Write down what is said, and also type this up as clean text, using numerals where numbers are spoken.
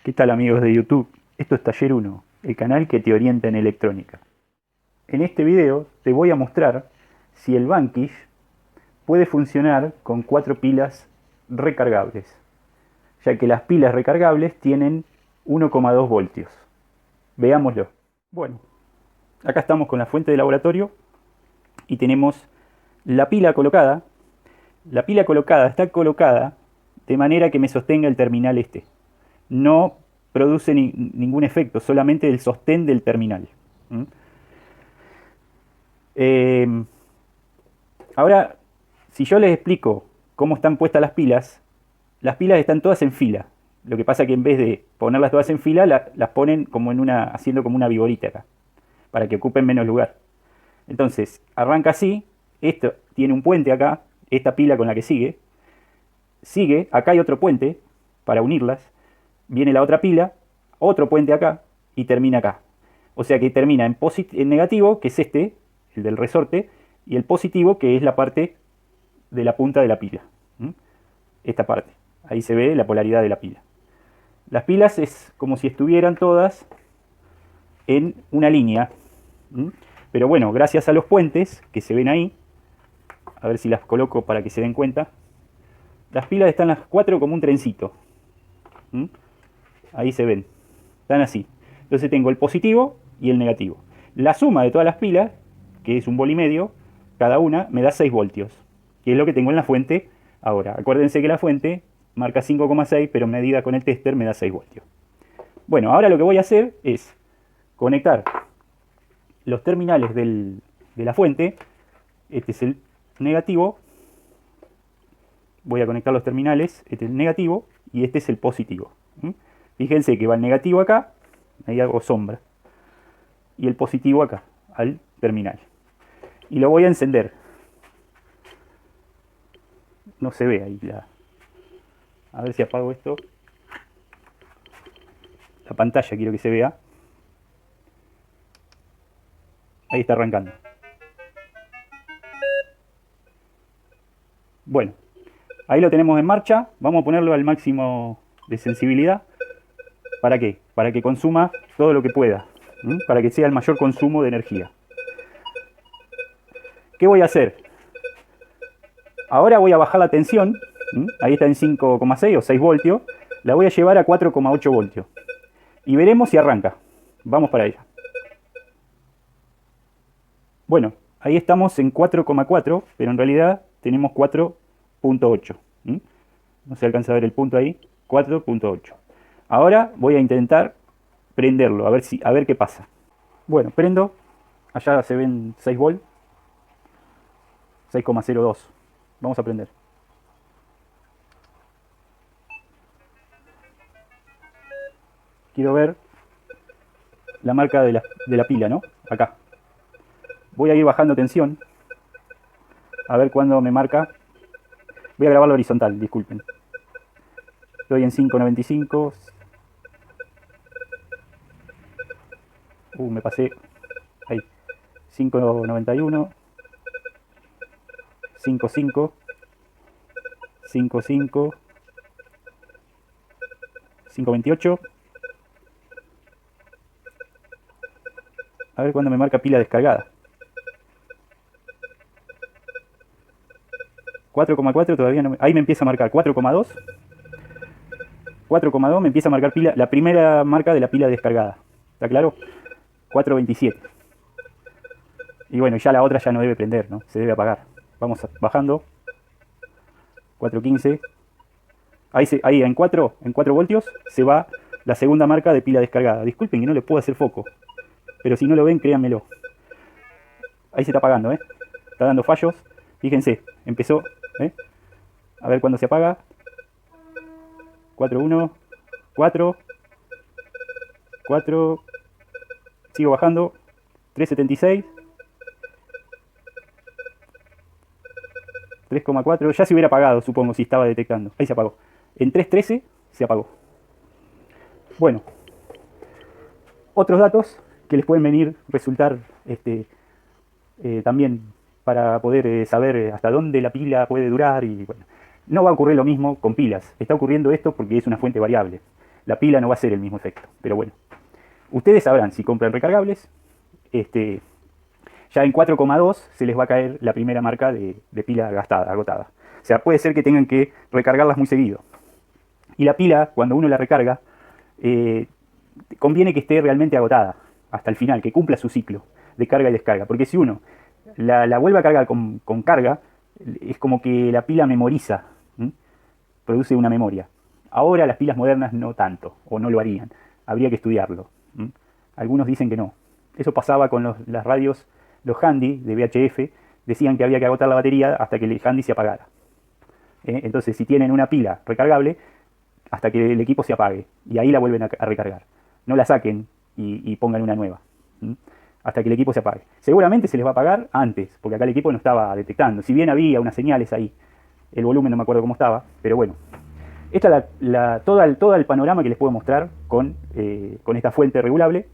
¿Qué tal amigos de YouTube? Esto es Taller 1, el canal que te orienta en electrónica. En este video te voy a mostrar si el Vanquish puede funcionar con 4 pilas recargables, ya que las pilas recargables tienen 1,2 voltios. Veámoslo. Bueno, acá estamos con la fuente de laboratorio y tenemos la pila colocada. La pila colocada está colocada de manera que me sostenga el terminal este. No produce ningún efecto, solamente el sostén del terminal. Ahora, si yo les explico cómo están puestas las pilas están todas en fila. Lo que pasa es que en vez de ponerlas todas en fila, las ponen como en haciendo como una viborita acá, para que ocupen menos lugar. Entonces, arranca así, esto tiene un puente acá, esta pila con la que sigue, acá hay otro puente para unirlas, viene la otra pila, otro puente acá y termina acá. O sea que termina en negativo, que es este, el del resorte, y el positivo, que es la parte de la punta de la pila. Esta parte. Ahí se ve la polaridad de la pila. Las pilas es como si estuvieran todas en una línea. Pero bueno, gracias a los puentes que se ven ahí, a ver si las coloco para que se den cuenta, las pilas están las 4 como un trencito. Ahí se ven, están así. Entonces tengo el positivo y el negativo. La suma de todas las pilas, que es 1,5 voltios, cada una me da 6 voltios, que es lo que tengo en la fuente ahora. Acuérdense que la fuente marca 5,6, pero medida con el tester me da 6 voltios. Bueno, ahora lo que voy a hacer es conectar los terminales de la fuente. Este es el negativo. Voy a conectar los terminales. Este es el negativo y este es el positivo. Fíjense que va el negativo acá, ahí hago sombra, y el positivo acá, al terminal. Y lo voy a encender. No se ve ahí a ver si apago esto. La pantalla quiero que se vea. Ahí está arrancando. Bueno, ahí lo tenemos en marcha. Vamos a ponerlo al máximo de sensibilidad. ¿Para qué? Para que consuma todo lo que pueda. Para que sea el mayor consumo de energía. ¿Qué voy a hacer? Ahora voy a bajar la tensión. Ahí está en 5,6 o 6 voltios. La voy a llevar a 4,8 voltios. Y veremos si arranca. Vamos para ella. Bueno, ahí estamos en 4,4, pero en realidad tenemos 4,8. No se alcanza a ver el punto ahí. 4,8. Ahora voy a intentar prenderlo, a ver qué pasa. Bueno, prendo. Allá se ven 6 volts. 6,02. Vamos a prender. Quiero ver la marca de la pila, ¿no? Acá. Voy a ir bajando tensión. A ver cuándo me marca. Voy a grabarlo horizontal, disculpen. Estoy en 5,95. Me pasé. Ahí. 5,91. 5,5. 5,5. 5,28. A ver cuándo me marca pila descargada. 4,4 todavía no. Ahí me empieza a marcar 4,2. 4,2 me empieza a marcar pila. La primera marca de la pila descargada. ¿Está claro? 4,27. Y bueno, ya la otra ya no debe prender, ¿no? Se debe apagar. Vamos bajando. 4,15. Ahí en 4 voltios se va la segunda marca de pila descargada. Disculpen que no le puedo hacer foco. Pero si no lo ven, créanmelo. Ahí se está apagando, ¿eh? Está dando fallos. Fíjense, empezó, ¿eh? A ver cuándo se apaga. 4,1. 4. 4. Sigo bajando. 3,76. 3,4. Ya se hubiera apagado, supongo, si estaba detectando. Ahí se apagó. En 3,13 se apagó. Bueno. Otros datos que les pueden resultar también para poder saber hasta dónde la pila puede durar. Y bueno, no va a ocurrir lo mismo con pilas. Está ocurriendo esto porque es una fuente variable. la pila no va a hacer el mismo efecto. Pero bueno, ustedes sabrán si compran recargables. Ya en 4,2 se les va a caer la primera marca de pila gastada, agotada. O sea, puede ser que tengan que recargarlas muy seguido. Y la pila, cuando uno la recarga, conviene que esté realmente agotada hasta el final, que cumpla su ciclo de carga y descarga. Porque si uno la vuelve a cargar con carga, es como que la pila memoriza, ¿m? Produce una memoria. Ahora las pilas modernas no tanto, o no lo harían. Habría que estudiarlo. ¿M? Algunos dicen que no. Eso pasaba con las radios, los handy de VHF, decían que había que agotar la batería hasta que el handy se apagara. Entonces, si tienen una pila recargable, hasta que el equipo se apague, y ahí la vuelven a recargar. No la saquen y pongan una nueva, hasta que el equipo se apague. Seguramente se les va a apagar antes, porque acá el equipo no estaba detectando. Si bien había unas señales ahí, el volumen no me acuerdo cómo estaba, pero bueno. Esta es todo el panorama que les puedo mostrar con esta fuente regulable.